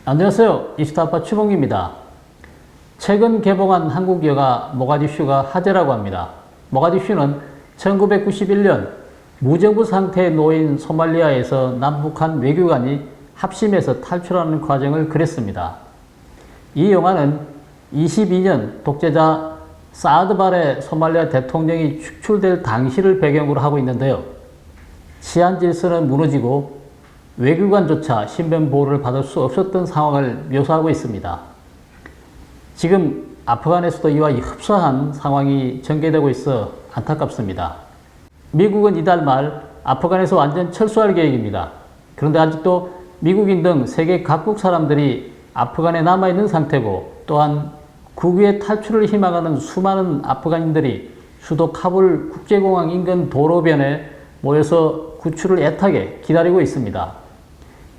안녕하세요. 이스타파 추봉기입니다. 최근 개봉한 한국 영화 모가디슈가 화제라고 합니다. 모가디슈는 1991년 무정부 상태에 놓인 소말리아에서 남북한 외교관이 합심해서 탈출하는 과정을 그렸습니다. 이 영화는 22년 독재자 사아드 바레 소말리아 대통령이 축출될 당시를 배경으로 하고 있는데요. 치안 질서는 무너지고 외교관조차 신변 보호를 받을 수 없었던 상황을 묘사하고 있습니다. 지금 아프간에서도 이와 흡사한 상황이 전개되고 있어 안타깝습니다. 미국은 이달 말 아프간에서 완전 철수할 계획입니다. 그런데 아직도 미국인 등 세계 각국 사람들이 아프간에 남아있는 상태고, 또한 국외 탈출을 희망하는 수많은 아프간인들이 수도 카불 국제공항 인근 도로변에 모여서 구출을 애타게 기다리고 있습니다.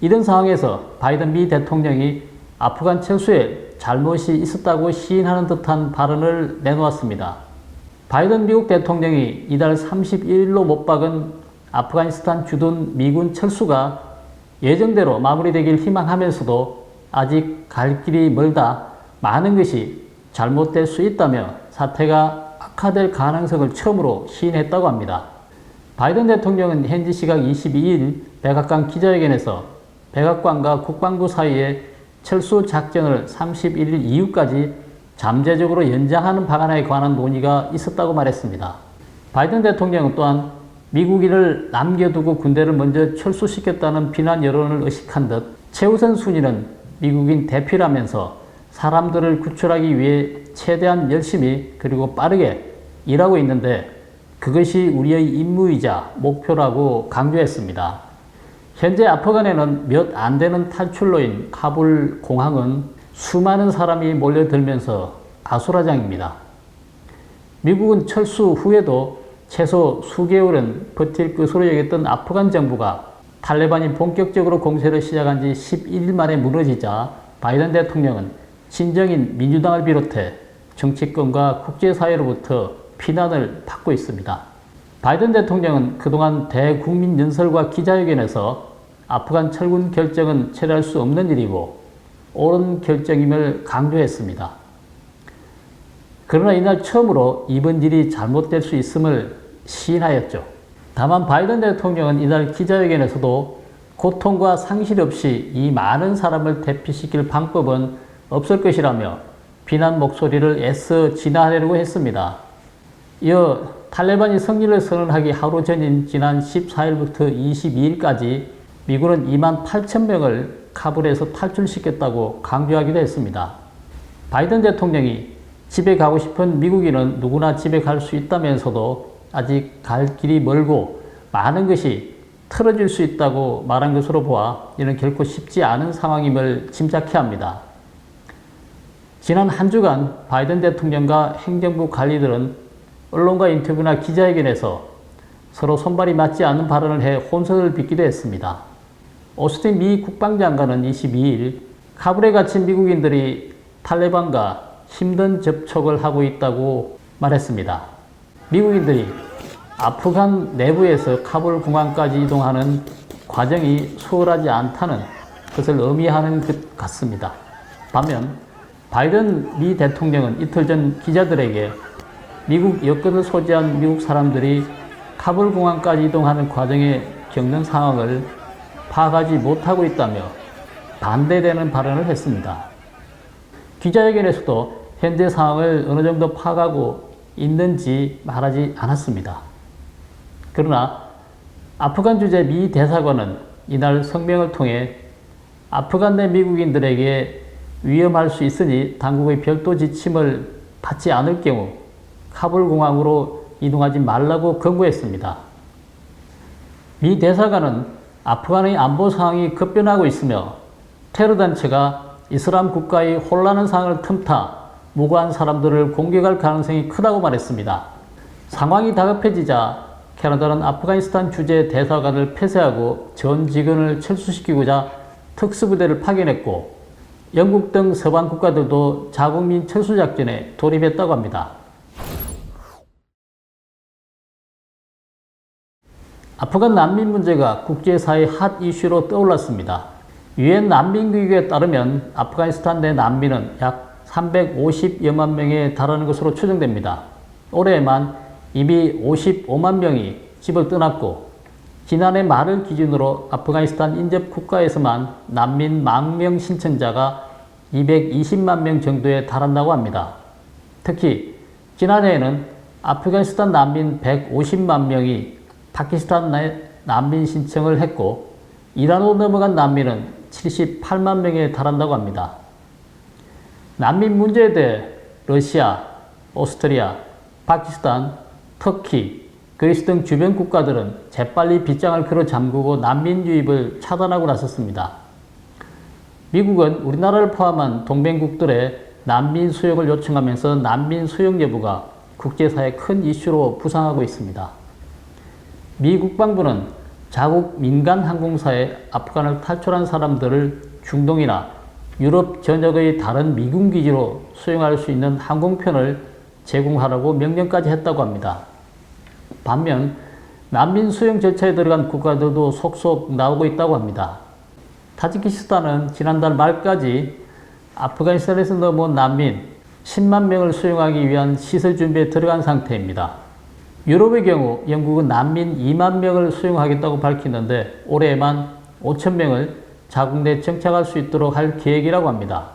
이런 상황에서 바이든 미 대통령이 아프간 철수에 잘못이 있었다고 시인하는 듯한 발언을 내놓았습니다. 바이든 미국 대통령이 이달 31일로 못 박은 아프가니스탄 주둔 미군 철수가 예정대로 마무리되길 희망하면서도 아직 갈 길이 멀다, 많은 것이 잘못될 수 있다며 사태가 악화될 가능성을 처음으로 시인했다고 합니다. 바이든 대통령은 현지 시각 22일 백악관 기자회견에서 백악관과 국방부 사이에 철수 작전을 31일 이후까지 잠재적으로 연장하는 방안에 관한 논의가 있었다고 말했습니다. 바이든 대통령은 또한 미국인을 남겨두고 군대를 먼저 철수시켰다는 비난 여론을 의식한 듯 최우선 순위는 미국인 대피라면서 사람들을 구출하기 위해 최대한 열심히 그리고 빠르게 일하고 있는데 그것이 우리의 임무이자 목표라고 강조했습니다. 현재 아프간에는 몇 안 되는 탈출로인 카불 공항은 수많은 사람이 몰려들면서 아수라장입니다. 미국은 철수 후에도 최소 수개월은 버틸 것으로 여겼던 아프간 정부가 탈레반이 본격적으로 공세를 시작한 지 11일 만에 무너지자 바이든 대통령은 친정인 민주당을 비롯해 정치권과 국제사회로부터 비난을 받고 있습니다. 바이든 대통령은 그동안 대국민 연설과 기자회견에서 아프간 철군 결정은 철회할 수 없는 일이고 옳은 결정임을 강조했습니다. 그러나 이날 처음으로 이번 일이 잘못될 수 있음을 시인하였죠. 다만 바이든 대통령은 이날 기자회견에서도 고통과 상실 없이 이 많은 사람을 대피시킬 방법은 없을 것이라며 비난 목소리를 애써 진화하려고 했습니다. 이어 탈레반이 승리를 선언하기 하루 전인 지난 14일부터 22일까지 미군은 2만 8천 명을 카불에서 탈출시켰다고 강조하기도 했습니다. 바이든 대통령이 집에 가고 싶은 미국인은 누구나 집에 갈 수 있다면서도 아직 갈 길이 멀고 많은 것이 틀어질 수 있다고 말한 것으로 보아 이는 결코 쉽지 않은 상황임을 짐작해야 합니다. 지난 한 주간 바이든 대통령과 행정부 관리들은 언론과 인터뷰나 기자회견에서 서로 손발이 맞지 않는 발언을 해 혼선을 빚기도 했습니다. 오스틴 미 국방장관은 22일 카불에 갇힌 미국인들이 탈레반과 힘든 접촉을 하고 있다고 말했습니다. 미국인들이 아프간 내부에서 카불 공항까지 이동하는 과정이 수월하지 않다는 것을 의미하는 것 같습니다. 반면 바이든 미 대통령은 이틀 전 기자들에게 미국 여권을 소지한 미국 사람들이 카불 공항까지 이동하는 과정에 겪는 상황을 파악하지 못하고 있다며 반대되는 발언을 했습니다. 기자회견에서도 현재 상황을 어느 정도 파악하고 있는지 말하지 않았습니다. 그러나 아프간 주재 미 대사관은 이날 성명을 통해 아프간 내 미국인들에게 위험할 수 있으니 당국의 별도 지침을 받지 않을 경우 카불 공항으로 이동하지 말라고 경고했습니다. 미 대사관은 아프간의 안보 상황이 급변하고 있으며 테러 단체가 이슬람 국가의 혼란한 상황을 틈타 무고한 사람들을 공격할 가능성이 크다고 말했습니다. 상황이 다급해지자 캐나다는 아프가니스탄 주재 대사관을 폐쇄하고 전 직원을 철수시키고자 특수부대를 파견했고 영국 등 서방 국가들도 자국민 철수 작전에 돌입했다고 합니다. 아프간 난민 문제가 국제사회 핫 이슈로 떠올랐습니다. 유엔 난민기구에 따르면 아프가니스탄 내 난민은 약 350여만 명에 달하는 것으로 추정됩니다. 올해에만 이미 55만 명이 집을 떠났고 지난해 말을 기준으로 아프가니스탄 인접 국가에서만 난민 망명 신청자가 220만 명 정도에 달한다고 합니다. 특히 지난해에는 아프가니스탄 난민 150만 명이 파키스탄 내 난민 신청을 했고 이란으로 넘어간 난민은 78만 명에 달한다고 합니다. 난민 문제에 대해 러시아, 오스트리아, 파키스탄, 터키, 그리스 등 주변 국가들은 재빨리 빗장을 걸어 잠그고 난민 유입을 차단하고 나섰습니다. 미국은 우리나라를 포함한 동맹국들의 난민 수용을 요청하면서 난민 수용 여부가 국제사회의 큰 이슈로 부상하고 있습니다. 미 국방부는 자국 민간 항공사에 아프간을 탈출한 사람들을 중동이나 유럽 전역의 다른 미군 기지로 수용할 수 있는 항공편을 제공하라고 명령까지 했다고 합니다. 반면 난민 수용 절차에 들어간 국가들도 속속 나오고 있다고 합니다. 타지키스탄은 지난달 말까지 아프가니스탄에서 넘어온 난민 10만 명을 수용하기 위한 시설 준비에 들어간 상태입니다. 유럽의 경우 영국은 난민 2만 명을 수용하겠다고 밝히는데 올해에만 5천 명을 자국 내 정착할 수 있도록 할 계획이라고 합니다.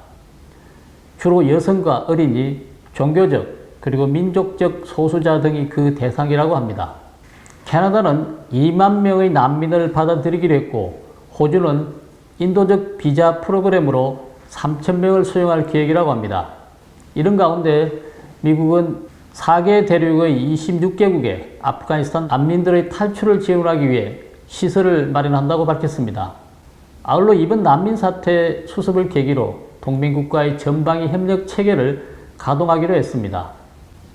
주로 여성과 어린이, 종교적 그리고 민족적 소수자 등이 그 대상이라고 합니다. 캐나다는 2만 명의 난민을 받아들이기로 했고 호주는 인도적 비자 프로그램으로 3천 명을 수용할 계획이라고 합니다. 이런 가운데 미국은 4개 대륙의 26개국에 아프가니스탄 난민들의 탈출을 지원하기 위해 시설을 마련한다고 밝혔습니다. 아울러 이번 난민 사태 수습을 계기로 동맹국가의 전방위 협력 체계를 가동하기로 했습니다.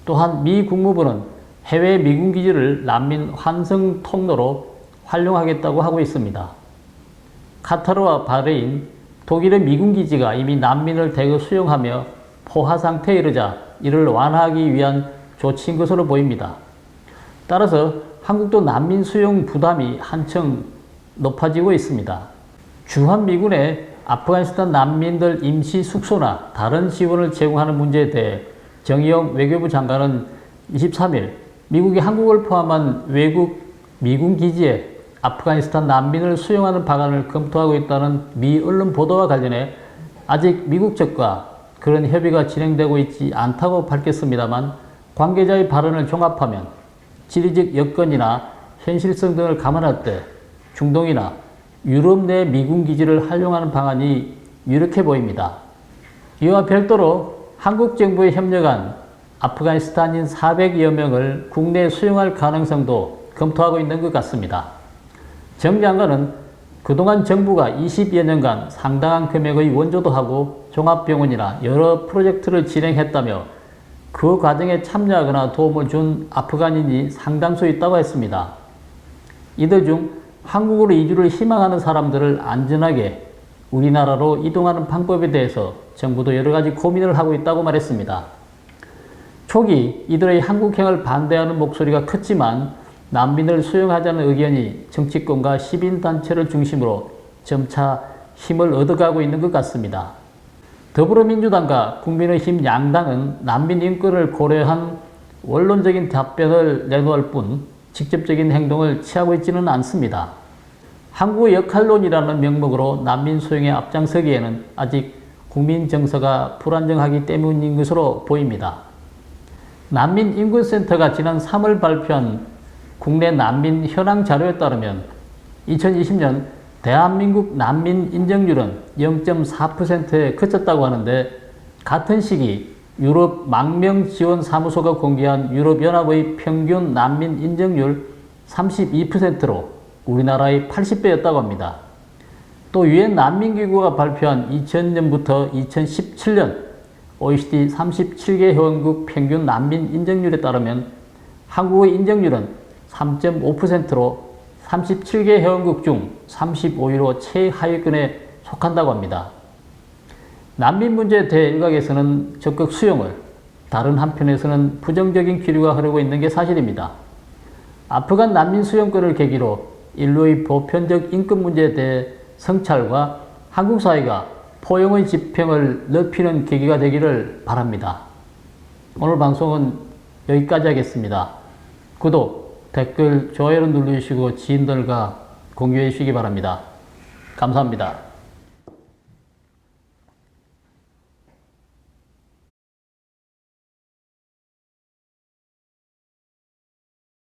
또한 미 국무부는 해외 미군 기지를 난민 환승 통로로 활용하겠다고 하고 있습니다. 카타르와 바레인, 독일의 미군 기지가 이미 난민을 대거 수용하며 포화 상태에 이르자 이를 완화하기 위한 조치인 것으로 보입니다. 따라서 한국도 난민 수용 부담이 한층 높아지고 있습니다. 주한미군의 아프가니스탄 난민들 임시 숙소나 다른 지원을 제공하는 문제에 대해 정의용 외교부 장관은 23일 미국이 한국을 포함한 외국 미군 기지에 아프가니스탄 난민을 수용하는 방안을 검토하고 있다는 미 언론 보도와 관련해 아직 미국 측과 그런 협의가 진행되고 있지 않다고 밝혔습니다만 관계자의 발언을 종합하면 지리적 여건이나 현실성 등을 감안할 때 중동이나 유럽 내 미군 기지를 활용하는 방안이 유력해 보입니다. 이와 별도로 한국 정부에 협력한 아프가니스탄인 400여 명을 국내에 수용할 가능성도 검토하고 있는 것 같습니다. 정 장관은 그동안 정부가 20여 년간 상당한 금액의 원조도 하고 종합병원이나 여러 프로젝트를 진행했다며 그 과정에 참여하거나 도움을 준 아프간인이 상당수 있다고 했습니다. 이들 중 한국으로 이주를 희망하는 사람들을 안전하게 우리나라로 이동하는 방법에 대해서 정부도 여러 가지 고민을 하고 있다고 말했습니다. 초기 이들의 한국행을 반대하는 목소리가 컸지만 난민을 수용하자는 의견이 정치권과 시민단체를 중심으로 점차 힘을 얻어가고 있는 것 같습니다. 더불어민주당과 국민의힘 양당은 난민 인권을 고려한 원론적인 답변을 내놓을 뿐 직접적인 행동을 취하고 있지는 않습니다. 한국의 역할론이라는 명목으로 난민 수용에 앞장서기에는 아직 국민 정서가 불안정하기 때문인 것으로 보입니다. 난민인권센터가 지난 3월 발표한 국내 난민 현황 자료에 따르면 2020년 대한민국 난민 인정률은 0.4%에 그쳤다고 하는데 같은 시기 유럽 망명지원사무소가 공개한 유럽연합의 평균 난민 인정률 32%로 우리나라의 80배였다고 합니다. 또 유엔 난민기구가 발표한 2000년부터 2017년 OECD 37개 회원국 평균 난민 인정률에 따르면 한국의 인정률은 3.5%로 37개 회원국 중 35위로 최하위권에 속한다고 합니다. 난민 문제에 대해 일각에서는 적극 수용을, 다른 한편에서는 부정적인 기류가 흐르고 있는 게 사실입니다. 아프간 난민 수용권을 계기로 인류의 보편적 인권 문제에 대해 성찰과 한국 사회가 포용의 지평을 넓히는 계기가 되기를 바랍니다. 오늘 방송은 여기까지 하겠습니다. 구독, 댓글, 좋아요를 눌러주시고 지인들과 공유해 주시기 바랍니다. 감사합니다.